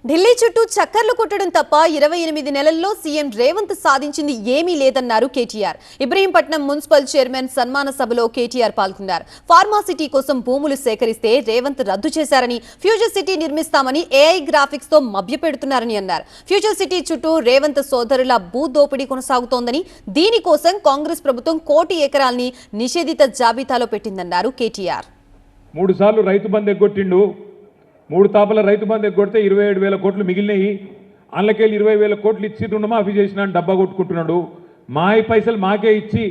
ఢిల్లీ చుట్టూ చక్కర్లు కొట్టడం తప్ప 28 నెలల్లో సీఎం రేవంత్ సాధించింది ఏమీ లేదన్నారు కేటీఆర్. ఇబ్రహీంపట్నం మున్సిపల్ చైర్మన్ సన్మాన సభలో కేటీఆర్ పాల్గొన్నారు. ఫార్మాసిటీ కోసం భూములు సేకరిస్తే రేవంత్ రద్దు చేశారని, ఫ్యూచర్ సిటీ నిర్మిస్తామని ఏఐ గ్రాఫిక్స్ తో మభ్యపెడుతున్నారని అన్నారు. ఫ్యూచర్ సిటీ చుట్టూ రేవంత్ సోదరుల భూ దోపిడీ కొనసాగుతోందని, దీనికోసం కాంగ్రెస్ ప్రభుత్వం 1 కోటి ఎకరాల్ని నిషేధిత జాబితాలో పెట్టిందన్నారు కేటీఆర్. 3 సార్లు రైతు బంధు ఎగ్గొట్టిండు. 3 తాపల రైతు బంధు ఎగ్గొడితే 27,000 కోట్లు మిగిలినాయి. అందులోకెళ్ళి 20,000 కోట్లు ఇచ్చి రుణమాఫీ చేసినా డబ్బా కొట్టుకుంటున్నాడు. మాయి పైసలు మాకే ఇచ్చి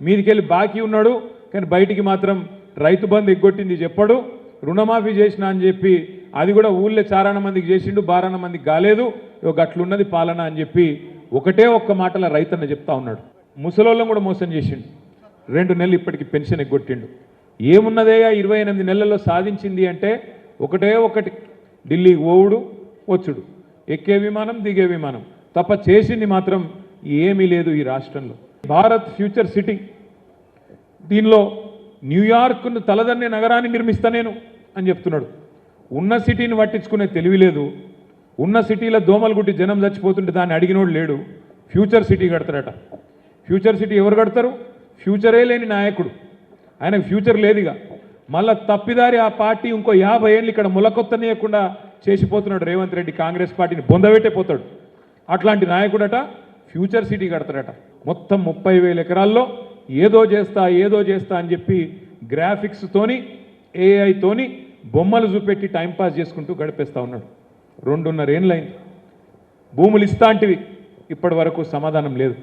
మీదికెళ్ళి బాకీ ఉన్నాడు. కానీ బయటికి మాత్రం రైతు బంధు ఎగ్గొట్టింది చెప్పడు. రుణమాఫీ చేసినా అని చెప్పి అది కూడా ఊళ్ళో చారాన మందికి చేసిండు, బారాన మందికి కాలేదు. గట్లున్నది పాలన అని చెప్పి ఒకటే ఒక్క మాటల రైతన్న చెప్తా ఉన్నాడు. ముసలోళ్ళం కూడా మోసం చేసిండు. 2 నెలలు ఇప్పటికి పెన్షన్ ఎగ్గొట్టిండు. ఏమున్నదేగా 28 నెలల్లో సాధించింది అంటే ఒకటి ఢిల్లీకి పోవుడు వచ్చుడు, ఎక్కే విమానం దిగే విమానం తప్ప చేసింది మాత్రం ఏమీ లేదు ఈ రాష్ట్రంలో. భారత్ ఫ్యూచర్ సిటీ, దీనిలో న్యూయార్క్ను తలదన్నే నగరాన్ని నిర్మిస్తా నేను అని చెప్తున్నాడు. ఉన్న సిటీని పట్టించుకునే తెలివి లేదు. ఉన్న సిటీలో దోమలు గుట్టి జనం చచ్చిపోతుంటే దాన్ని అడిగినోడు లేడు. ఫ్యూచర్ సిటీ కడతారట. ఫ్యూచర్ సిటీ ఎవరు కడతారు? ఫ్యూచరే లేని నాయకుడు, ఆయనకు ఫ్యూచర్ లేదుగా. మళ్ళా తప్పిదారి ఆ పార్టీ ఇంకో 50 ఏళ్ళు ఇక్కడ ములకొత్తనేయకుండా చేసిపోతున్నాడు రేవంత్ రెడ్డి. కాంగ్రెస్ పార్టీని బొందబెట్టే పోతాడు. అట్లాంటి నాయకుడట ఫ్యూచర్ సిటీ కడతాడట. మొత్తం 30,000 ఎకరాల్లో ఏదో చేస్తా అని చెప్పి గ్రాఫిక్స్తోని ఏఐతోని బొమ్మలు చూపెట్టి టైంపాస్ చేసుకుంటూ గడిపేస్తూ ఉన్నాడు. 2.5 ఏళ్ళైంది. భూములు ఇస్తాంటివి ఇప్పటి వరకు సమాధానం లేదు.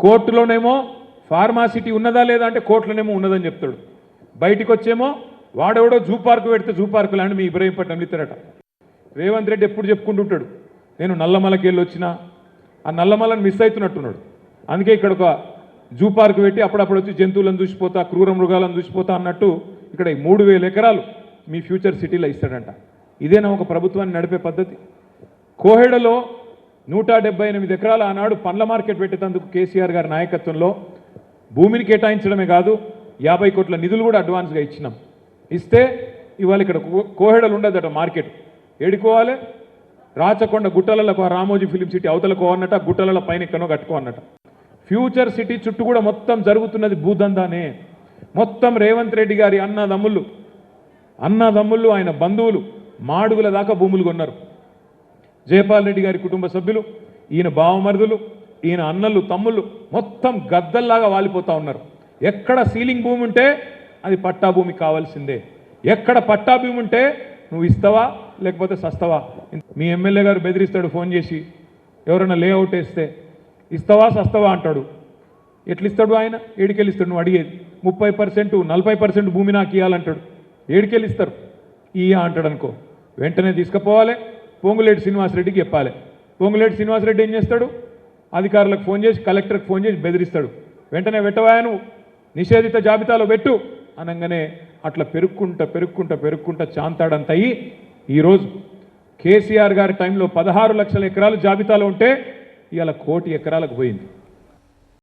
కోర్టులోనేమో ఫార్మాసిటీ ఉన్నదా లేదా అంటే కోర్టులోనేమో ఉన్నదని చెప్తాడు. బయటికి వచ్చేమో వాడెవడో జూ పార్కు పెడితే జూ పార్కు లాంటి మీ ఇబ్రహీంపట్నం ఇస్తారట. రేవంత్ రెడ్డి ఎప్పుడు చెప్పుకుంటుంటాడు, నేను నల్లమలకి వెళ్ళి వచ్చినా, ఆ నల్లమలని మిస్ అవుతున్నట్టున్నాడు. అందుకే ఇక్కడ ఒక జూ పార్కు పెట్టి అప్పుడప్పుడు వచ్చి జంతువులను చూసిపోతా, క్రూర మృగాలను చూసిపోతా అన్నట్టు ఇక్కడ 3,000 ఎకరాలు మీ ఫ్యూచర్ సిటీలో ఇస్తాడంట. ఇదేనా ఒక ప్రభుత్వాన్ని నడిపే పద్ధతి? కోహెడలో 178 ఎకరాలు ఆనాడు పండ్ల మార్కెట్ పెట్టేందుకు కేసీఆర్ గారి నాయకత్వంలో భూమిని కేటాయించడమే కాదు, 50 కోట్ల నిధులు కూడా అడ్వాన్స్గా ఇచ్చినాం. ఇస్తే ఇవాళ ఇక్కడ కోహెడలు ఉండదట మార్కెట్. ఏడుకోవాలి? రాచకొండ గుట్టలకు రామోజీ ఫిలిం సిటీ అవతలకు అన్నట, గుట్టల పైన ఎక్కనో కట్టుకోన్నట. ఫ్యూచర్ సిటీ చుట్టూ కూడా మొత్తం జరుగుతున్నది భూదందానే. మొత్తం రేవంత్ రెడ్డి గారి అన్నదమ్ముళ్ళు ఆయన బంధువులు మాడుగుల దాకా భూములు కొన్నారు. జయపాల్ రెడ్డి గారి కుటుంబ సభ్యులు, ఈయన బావమరుదులు, ఈయన అన్నలు తమ్ముళ్ళు మొత్తం గద్దల్లాగా వాలిపోతూ ఉన్నారు. ఎక్కడ సీలింగ్ భూమి ఉంటే అది పట్టా భూమి కావాల్సిందే. ఎక్కడ పట్టా భూమి ఉంటే నువ్వు ఇస్తావా లేకపోతే సస్తావా. మీ ఎమ్మెల్యే గారు బెదిరిస్తాడు ఫోన్ చేసి, ఎవరైనా లేఅవుట్ వేస్తే ఇస్తావా సస్తావా అంటాడు. ఎట్లిస్తాడు ఆయన? ఏడికెళ్ళిస్తాడు? నువ్వు అడిగేది 30%, 40% భూమి నాకు ఇవ్వాలంటాడు. ఏడికెళ్ళిస్తారు? అంటాడు అనుకో, వెంటనే తీసుకుపోవాలి, పొంగులేటి శ్రీనివాసరెడ్డికి చెప్పాలి. పొంగులేటి శ్రీనివాసరెడ్డి ఏం చేస్తాడు? అధికారులకు ఫోన్ చేసి, కలెక్టర్కి ఫోన్ చేసి బెదిరిస్తాడు. వెంటనే పెట్టవాయా నువ్వు, నిషేధిత జాబితాలో పెట్టు అనగానే అట్లా పెరుక్కుంటా చాంతాడంత అయ్యి ఈరోజు కేసీఆర్ గారి టైంలో 16 లక్షల ఎకరాలు జాబితాలో ఉంటే ఇవాళ 1 కోటి ఎకరాలకు పోయింది.